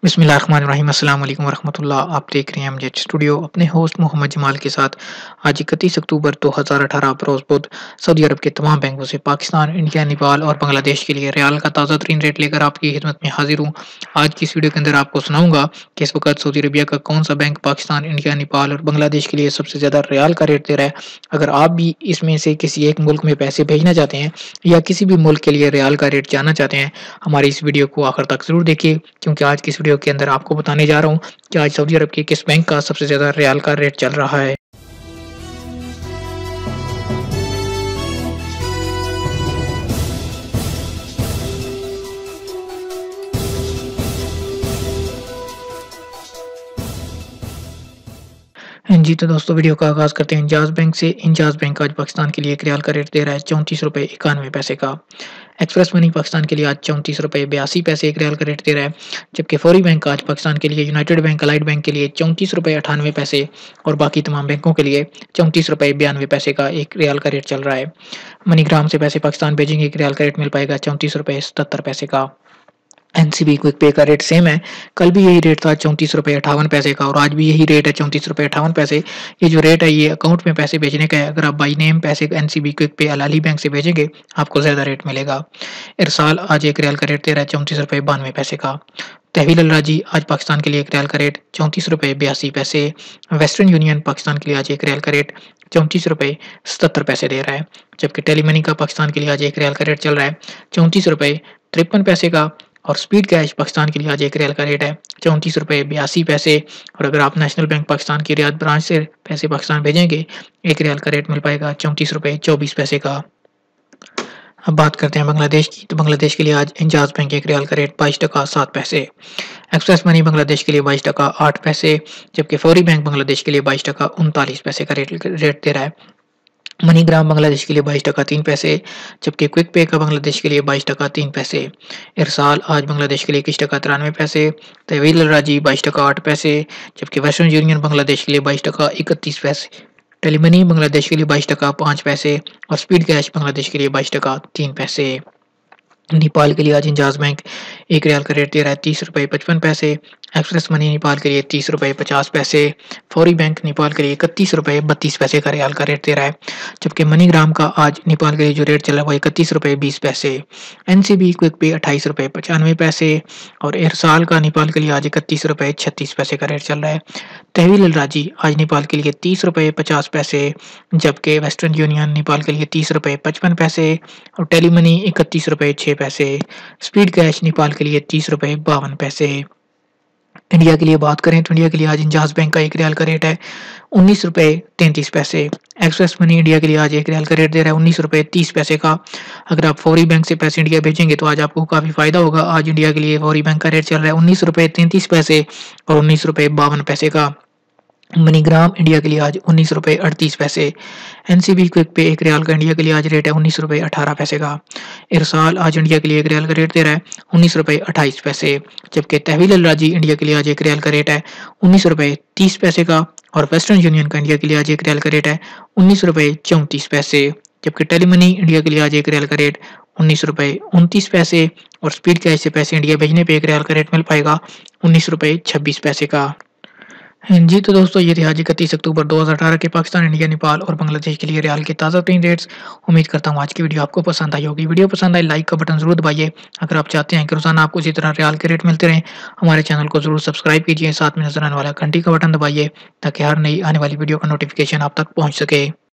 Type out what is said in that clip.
बिस्मिल्लाहिर्रहमानिर्रहीम अस्सलाम वालेकुम वरहमतुल्लाह। आप देख रहे हैं एमजेड स्टूडियो अपने होस्ट मोहम्मद जमाल के साथ। आज 31 अक्टूबर 2018 बरोज़ बुध सऊदी अरब के तमाम बैंकों से पाकिस्तान, इंडिया, नेपाल और बांग्लादेश के लिए रियाल का ताज़ा तरीन रेट लेकर आपकी खिदमत में हाजिर हूँ। आज की इस वीडियो के अंदर आपको सुनाऊंगा कि इस वक्त सऊदी अरबिया का कौन सा बैंक पाकिस्तान, इंडिया, नेपाल और बांग्लादेश के लिए सबसे ज़्यादा रियाल का रेट दे रहा है। अगर आप भी इसमें से किसी एक मुल्क में पैसे भेजना चाहते हैं या किसी भी मुल्क के लिए रियाल का रेट जानना चाहते हैं, हमारी इस वीडियो को आखिर तक ज़रूर देखिए, क्योंकि आज की इस वीडियो के अंदर आपको बताने जा रहा हूँ कि आज सऊदी अरब के किस बैंक का सबसे ज़्यादा रियाल का रेट चल रहा है। जी तो दोस्तों, वीडियो का आगाज़ करते हैं इंजाज़ बैंक से। इंजाज़ बैंक आज पाकिस्तान के लिए एक रियाल का रेट दे रहा है 34 रुपए 91 पैसे का। एक्सप्रेस मनी पाकिस्तान के लिए आज 34 रुपए 82 पैसे एक रियाल का रेट दे रहा है। जबकि फौरी बैंक आज पाकिस्तान के लिए, यूनाइटेड बैंक, अलाइड बैंक के लिए 34 रुपए 98 पैसे और बाकी तमाम बैंकों के लिए 34 रुपए 92 पैसे का एक रियाल का रेट चल रहा है। मनीग्राम से पैसे पाकिस्तान भेजेंगे, एक रियाल का रेट मिल पाएगा 34 रुपए 77 पैसे का। एनसीबी क्विक पे का रेट सेम है। कल भी यही रेट था 34 रुपए 58 पैसे का और आज भी यही रेट है 34 रुपए 58 पैसे। ये जो रेट है ये अकाउंट में पैसे भेजने का है। अगर आप बाई नेम पैसे एनसीबी क्विक पे अलाली बैंक से भेजेंगे आपको ज़्यादा रेट मिलेगा। इरसाल आज एक रियाल का रेट दे रहा है 34 रुपए 92 पैसे का। तहवील अल राजी आज पाकिस्तान के लिए एक रियाल का रेट 34 रुपए 82 पैसे। वेस्टर्न यूनियन पाकिस्तान के लिए आज एक रियाल का रेट 34 रुपए 77 पैसे दे रहा है। जबकि टेली मनी का पाकिस्तान के लिए आज एक रियाल का रेट चल रहा है 34 रुपए 53 पैसे का। और स्पीड कैश पाकिस्तान के लिए आज एक रियाल का रेट है 34 रुपए 82 पैसे। और अगर आप नेशनल बैंक पाकिस्तान की रियाद ब्रांच से पैसे पाकिस्तान भेजेंगे, एक रियाल का रेट मिल पाएगा 34 रुपए 24 पैसे का। अब बात करते हैं बांग्लादेश की, तो बांग्लादेश के लिए आज इंजाज़ बैंक एक रियाल का रेट 22 टका 7 पैसे। एक्सप्रेस मनी बांग्लादेश के लिए 22 टका 8 पैसे। जबकि फौरी बैंक बांग्लादेश के लिए 22 टका 39 पैसे का रेट दे रहा है। मनीग्राम बांग्लादेश के लिए 22 टका 3 पैसे। जबकि क्विक पे का बांग्लादेश के लिए 22 टका 3 पैसे। इरसाल आज बांग्लादेश के लिए 21 टका 93 पैसे। तहवील अल राजी 22 टका 8 पैसे। जबकि वेस्टर्न यूनियन बांग्लादेश के लिए 22 टका 31 पैसे। टेलीमनी बांग्लादेश के लिए 22 टका 5 पैसे और स्पीड कैश बांग्लादेश के लिए 22 टका 3 पैसे। नेपाल के लिए आज इंजाज़ बैंक एक रियाल का रेट दे रहा है 30 रुपए 55 पैसे। एक्सप्रेस मनी नेपाल के लिए 30 रुपए 50 पैसे। फौरी बैंक नेपाल के लिए 31 रुपए 32 पैसे का रियाल का रेट दे रहा है। जबकि मनीग्राम का आज नेपाल के लिए जो रेट चल रहा है वो 31 रुपए 20 पैसे। एनसीबी क्विक पे 28 रुपए 95 पैसे और इरसाल का नेपाल के लिए आज 31 रुपए 36 पैसे का रेट चल रहा है। तहवील अल राजी आज नेपाल के लिए 30 रुपए 50 पैसे। जबकि वेस्टर्न यूनियन नेपाल के लिए 30 रुपए 55 पैसे और टेली मनी 31 रुपए 6 पैसे। स्पीड कैश नेपाल के लिए 30 रुपए 52 पैसे। इंडिया के लिए बात करें तो इंडिया के लिए आज इंजाज़ बैंक का एक रियाल का रेट है 19 रुपए 33 पैसे। एक्सप्रेस मनी इंडिया के लिए आज एक रियाल का रेट दे रहा है 19 रुपए 30 पैसे का। अगर आप फौरी बैंक से पैसे इंडिया भेजेंगे तो आज आपको काफ़ी फायदा होगा। आज इंडिया के लिए फौरी बैंक का रेट चल रहा है 19 रुपए 33 पैसे और 19 रुपए 52 पैसे का। मनीग्राम इंडिया के लिए आज 19 रुपए 38 पैसे। एनसीबी क्विक पे एक रियाल का इंडिया के लिए आज रेट है 19 रुपए 18 पैसे का। इरसाल आज इंडिया के लिए एक रियाल का रेट दे रहा है 19 रुपए 28 पैसे। जबकि तहवील अल राजी इंडिया के लिए आज एक रियाल का रेट है 19 रुपए 30 पैसे का और वेस्टर्न यूनियन का इंडिया के लिए आज एक रियाल का रेट है 19 रुपए 34 पैसे। जबकि टेलीमनी इंडिया के लिए आज एक रियाल का रेट 19 रुपए 29 पैसे और स्पीड कैश से पैसे इंडिया भेजने पे एक रियाल का रेट मिल पाएगा 19 रुपए 26 पैसे का। जी तो दोस्तों, ये थे आज 31 अक्टूबर 2018 के पाकिस्तान, इंडिया, नेपाल और बांग्लादेश के लिए रियाल के ताज़ा तरीन रेट्स। उम्मीद करता हूँ आज की वीडियो आपको पसंद आई होगी। वीडियो पसंद आई लाइक का बटन जरूर दबाइए। अगर आप चाहते हैं कि रोजाना आपको इसी तरह रियाल के रेट मिलते रहें, हमारे चैनल को जरूर सब्सक्राइब कीजिए। साथ में नजर आने वाला घंटी का बटन दबाइए ताकि हर नई आने वाली वीडियो का नोटिफिकेशन आप तक पहुँच सके।